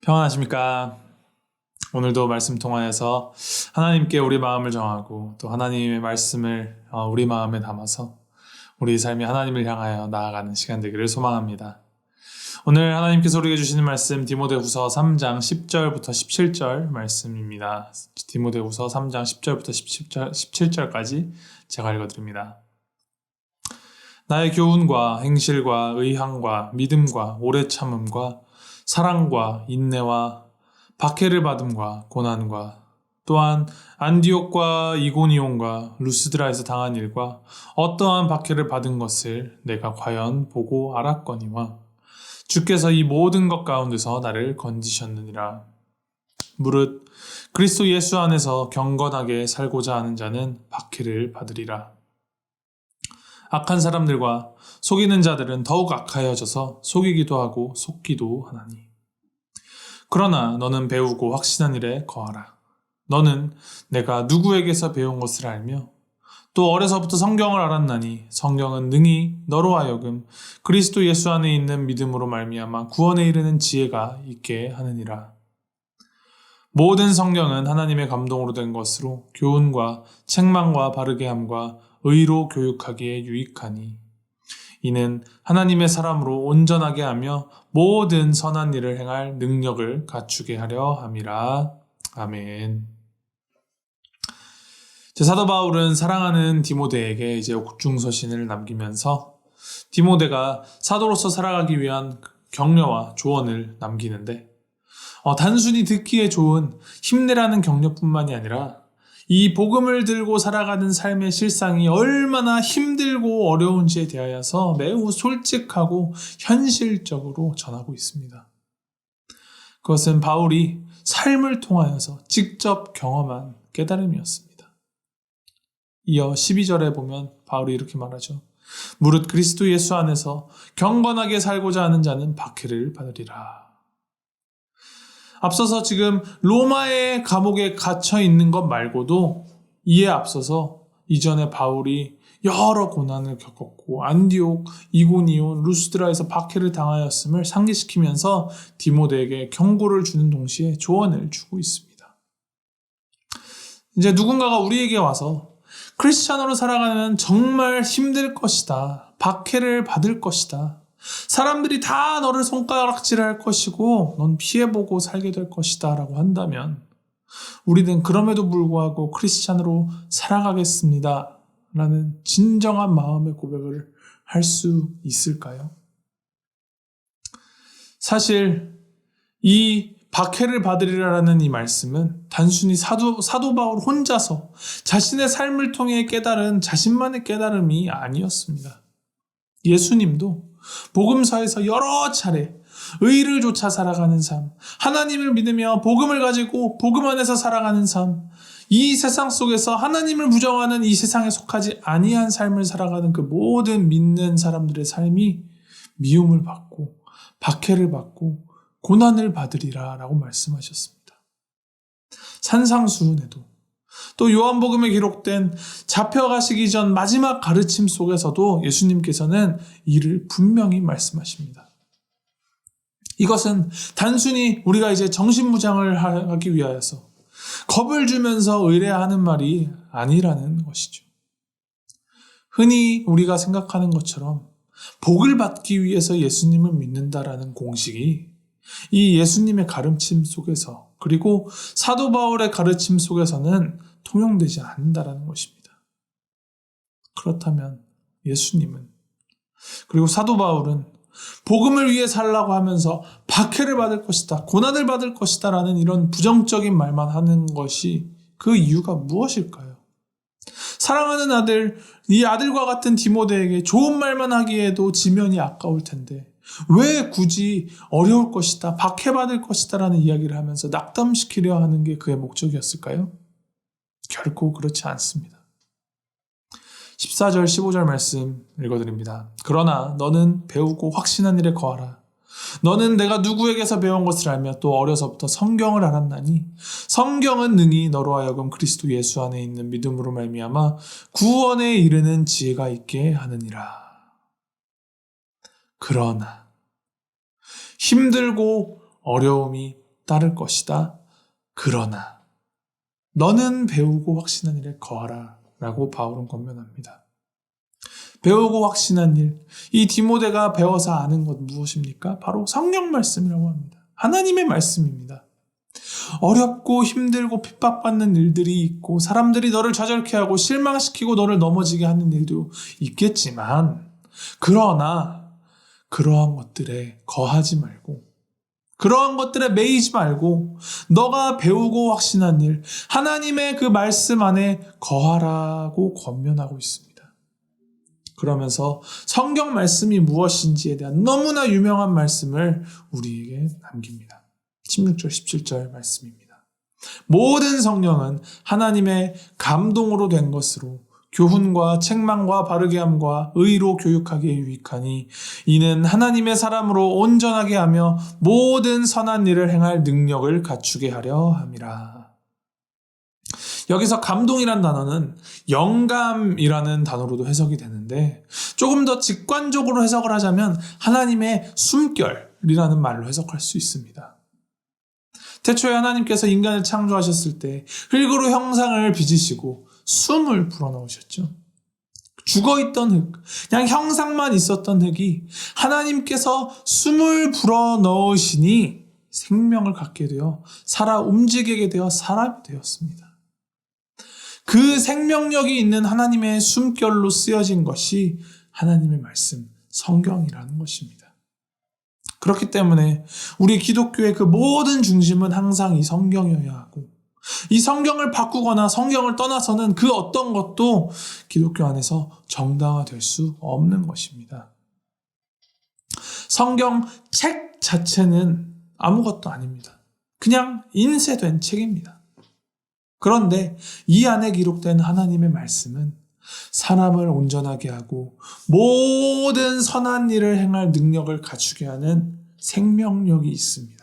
평안하십니까? 오늘도 말씀 통하여서 하나님께 우리 마음을 정하고 또 하나님의 말씀을 우리 마음에 담아서 우리 삶이 하나님을 향하여 나아가는 시간 되기를 소망합니다. 오늘 하나님께서 우리에게 주시는 말씀 디모데후서 3장 10절부터 17절 말씀입니다. 디모데후서 3장 10절부터 17절까지 제가 읽어드립니다. 나의 교훈과 행실과 의향과 믿음과 오래 참음과 사랑과 인내와 박해를 받음과 고난과 또한 안디옥과 이고니온과 루스드라에서 당한 일과 어떠한 박해를 받은 것을 내가 과연 보고 알았거니와 주께서 이 모든 것 가운데서 나를 건지셨느니라. 무릇 그리스도 예수 안에서 경건하게 살고자 하는 자는 박해를 받으리라. 악한 사람들과 속이는 자들은 더욱 악하여져서 속이기도 하고 속기도 하나니. 그러나 너는 배우고 확신한 일에 거하라. 너는 내가 누구에게서 배운 것을 알며 또 어려서부터 성경을 알았나니 성경은 능히 너로 하여금 그리스도 예수 안에 있는 믿음으로 말미암아 구원에 이르는 지혜가 있게 하느니라. 모든 성경은 하나님의 감동으로 된 것으로 교훈과 책망과 바르게 함과 의로 교육하기에 유익하니 이는 하나님의 사람으로 온전하게 하며 모든 선한 일을 행할 능력을 갖추게 하려 함이라. 아멘. 사도 바울은 사랑하는 디모데에게 이제 옥중서신을 남기면서 디모데가 사도로서 살아가기 위한 격려와 조언을 남기는데 단순히 듣기에 좋은 힘내라는 격려뿐만이 아니라 이 복음을 들고 살아가는 삶의 실상이 얼마나 힘들고 어려운지에 대하여서 매우 솔직하고 현실적으로 전하고 있습니다. 그것은 바울이 삶을 통하여서 직접 경험한 깨달음이었습니다. 이어 12절에 보면 바울이 이렇게 말하죠. 무릇 그리스도 예수 안에서 경건하게 살고자 하는 자는 박해를 받으리라. 앞서서 지금 로마의 감옥에 갇혀 있는 것 말고도 이에 앞서서 이전에 바울이 여러 고난을 겪었고 안디옥, 이고니온, 루스드라에서 박해를 당하였음을 상기시키면서 디모데에게 경고를 주는 동시에 조언을 주고 있습니다. 이제 누군가가 우리에게 와서 크리스찬으로 살아가면 정말 힘들 것이다. 박해를 받을 것이다. 사람들이 다 너를 손가락질할 것이고 넌 피해보고 살게 될 것이다 라고 한다면 우리는 그럼에도 불구하고 크리스찬으로 살아가겠습니다 라는 진정한 마음의 고백을 할 수 있을까요? 사실 이 박해를 받으리라는 이 말씀은 단순히 사도 바울 혼자서 자신의 삶을 통해 깨달은 자신만의 깨달음이 아니었습니다. 예수님도 복음서에서 여러 차례 의를 좇아 살아가는 삶, 하나님을 믿으며 복음을 가지고 복음 안에서 살아가는 삶, 이 세상 속에서 하나님을 부정하는 이 세상에 속하지 아니한 삶을 살아가는 그 모든 믿는 사람들의 삶이 미움을 받고 박해를 받고 고난을 받으리라 라고 말씀하셨습니다. 산상수훈에도 또 요한복음에 기록된 잡혀가시기 전 마지막 가르침 속에서도 예수님께서는 이를 분명히 말씀하십니다. 이것은 단순히 우리가 이제 정신무장을 하기 위하여서 겁을 주면서 의뢰하는 말이 아니라는 것이죠. 흔히 우리가 생각하는 것처럼 복을 받기 위해서 예수님을 믿는다라는 공식이 이 예수님의 가르침 속에서 그리고 사도 바울의 가르침 속에서는 통용되지 않는다라는 것입니다. 그렇다면 예수님은 그리고 사도 바울은 복음을 위해 살라고 하면서 박해를 받을 것이다, 고난을 받을 것이다 라는 이런 부정적인 말만 하는 것이 그 이유가 무엇일까요? 사랑하는 아들, 이 아들과 같은 디모데에게 좋은 말만 하기에도 지면이 아까울 텐데 왜 굳이 어려울 것이다, 박해받을 것이다 라는 이야기를 하면서 낙담시키려 하는 게 그의 목적이었을까요? 결코 그렇지 않습니다. 14절, 15절 말씀 읽어드립니다. 그러나 너는 배우고 확신한 일에 거하라. 너는 내가 누구에게서 배운 것을 알며 또 어려서부터 성경을 알았나니 성경은 능히 너로 하여금 그리스도 예수 안에 있는 믿음으로 말미암아 구원에 이르는 지혜가 있게 하느니라. 그러나 힘들고 어려움이 따를 것이다. 그러나 너는 배우고 확신한 일에 거하라 라고 바울은 권면합니다. 배우고 확신한 일, 이 디모데가 배워서 아는 것 무엇입니까? 바로 성경 말씀이라고 합니다. 하나님의 말씀입니다. 어렵고 힘들고 핍박받는 일들이 있고 사람들이 너를 좌절케 하고 실망시키고 너를 넘어지게 하는 일도 있겠지만, 그러나 그러한 것들에 거하지 말고, 그러한 것들에 매이지 말고 너가 배우고 확신한 일, 하나님의 그 말씀 안에 거하라고 권면하고 있습니다. 그러면서 성경 말씀이 무엇인지에 대한 너무나 유명한 말씀을 우리에게 남깁니다. 16절, 17절 말씀입니다. 모든 성령은 하나님의 감동으로 된 것으로 교훈과 책망과 바르게 함과 의로 교육하기에 유익하니 이는 하나님의 사람으로 온전하게 하며 모든 선한 일을 행할 능력을 갖추게 하려 함이라. 여기서 감동이란 단어는 영감이라는 단어로도 해석이 되는데, 조금 더 직관적으로 해석을 하자면 하나님의 숨결이라는 말로 해석할 수 있습니다. 태초에 하나님께서 인간을 창조하셨을 때 흙으로 형상을 빚으시고 숨을 불어넣으셨죠. 죽어있던 흙, 그냥 형상만 있었던 흙이 하나님께서 숨을 불어넣으시니 생명을 갖게 되어 살아 움직이게 되어 사람이 되었습니다. 그 생명력이 있는 하나님의 숨결로 쓰여진 것이 하나님의 말씀, 성경이라는 것입니다. 그렇기 때문에 우리 기독교의 그 모든 중심은 항상 이 성경이어야 하고, 이 성경을 바꾸거나 성경을 떠나서는 그 어떤 것도 기독교 안에서 정당화될 수 없는 것입니다. 성경 책 자체는 아무것도 아닙니다. 그냥 인쇄된 책입니다. 그런데 이 안에 기록된 하나님의 말씀은 사람을 온전하게 하고 모든 선한 일을 행할 능력을 갖추게 하는 생명력이 있습니다.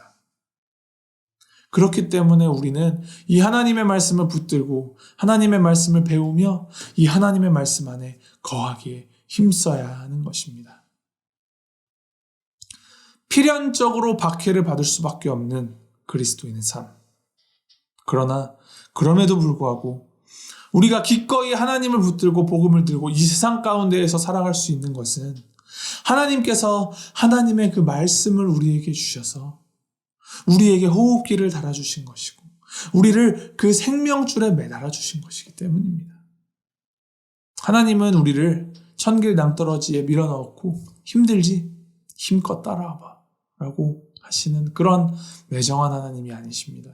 그렇기 때문에 우리는 이 하나님의 말씀을 붙들고 하나님의 말씀을 배우며 이 하나님의 말씀 안에 거하기에 힘써야 하는 것입니다. 필연적으로 박해를 받을 수밖에 없는 그리스도인의 삶. 그러나 그럼에도 불구하고 우리가 기꺼이 하나님을 붙들고 복음을 들고 이 세상 가운데에서 살아갈 수 있는 것은 하나님께서 하나님의 그 말씀을 우리에게 주셔서 우리에게 호흡기를 달아주신 것이고 우리를 그 생명줄에 매달아 주신 것이기 때문입니다. 하나님은 우리를 천길 낭떠러지에 밀어넣고 힘들지? 힘껏 따라와봐 라고 하시는 그런 매정한 하나님이 아니십니다.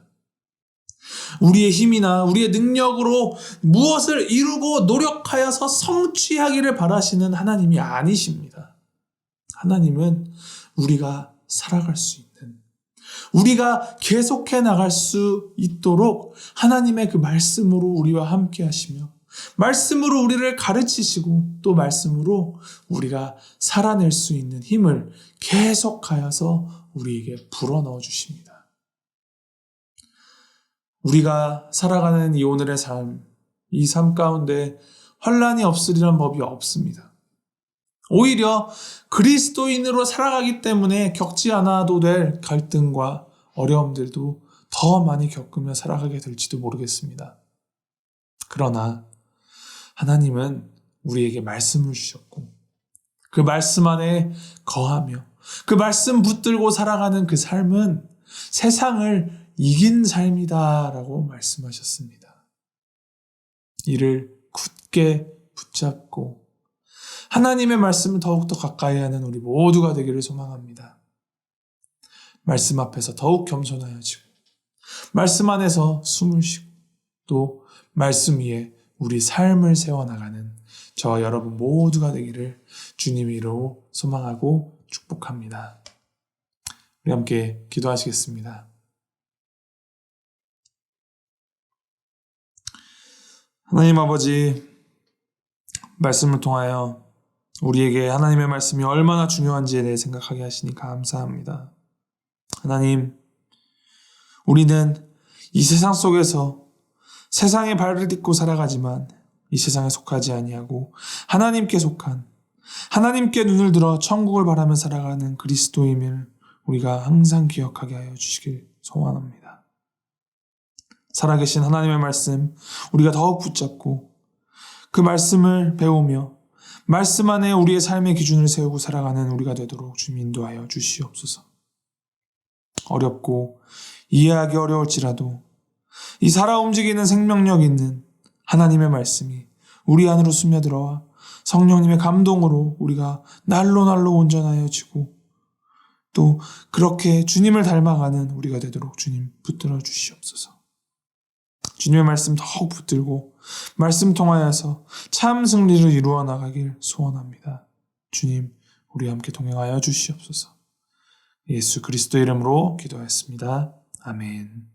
우리의 힘이나 우리의 능력으로 무엇을 이루고 노력하여서 성취하기를 바라시는 하나님이 아니십니다. 하나님은 우리가 살아갈 수 있는, 우리가 계속해 나갈 수 있도록 하나님의 그 말씀으로 우리와 함께 하시며 말씀으로 우리를 가르치시고 또 말씀으로 우리가 살아낼 수 있는 힘을 계속하여서 우리에게 불어넣어 주십니다. 우리가 살아가는 이 오늘의 삶, 이 삶 가운데 환난이 없으리란 법이 없습니다. 오히려 그리스도인으로 살아가기 때문에 겪지 않아도 될 갈등과 어려움들도 더 많이 겪으며 살아가게 될지도 모르겠습니다. 그러나 하나님은 우리에게 말씀을 주셨고 그 말씀 안에 거하며 그 말씀 붙들고 살아가는 그 삶은 세상을 이긴 삶이다라고 말씀하셨습니다. 이를 굳게 붙잡고 하나님의 말씀을 더욱더 가까이 하는 우리 모두가 되기를 소망합니다. 말씀 앞에서 더욱 겸손하여지고 말씀 안에서 숨을 쉬고 또 말씀 위에 우리 삶을 세워나가는 저와 여러분 모두가 되기를 주님의 이름으로 소망하고 축복합니다. 우리 함께 기도하시겠습니다. 하나님 아버지, 말씀을 통하여 우리에게 하나님의 말씀이 얼마나 중요한지에 대해 생각하게 하시니 감사합니다. 하나님, 우리는 이 세상 속에서 세상의 발을 딛고 살아가지만 이 세상에 속하지 아니하고 하나님께 속한, 하나님께 눈을 들어 천국을 바라며 살아가는 그리스도임을 우리가 항상 기억하게 하여 주시길 소원합니다. 살아계신 하나님의 말씀 우리가 더욱 붙잡고 그 말씀을 배우며 말씀 안에 우리의 삶의 기준을 세우고 살아가는 우리가 되도록 주님 인도하여 주시옵소서. 어렵고 이해하기 어려울지라도 이 살아 움직이는 생명력 있는 하나님의 말씀이 우리 안으로 스며들어와 성령님의 감동으로 우리가 날로 온전하여지고 또 그렇게 주님을 닮아가는 우리가 되도록 주님 붙들어 주시옵소서. 주님의 말씀 더욱 붙들고 말씀 통하여서 참 승리를 이루어 나가길 소원합니다. 주님, 우리와 함께 동행하여 주시옵소서. 예수 그리스도 이름으로 기도하였습니다. 아멘.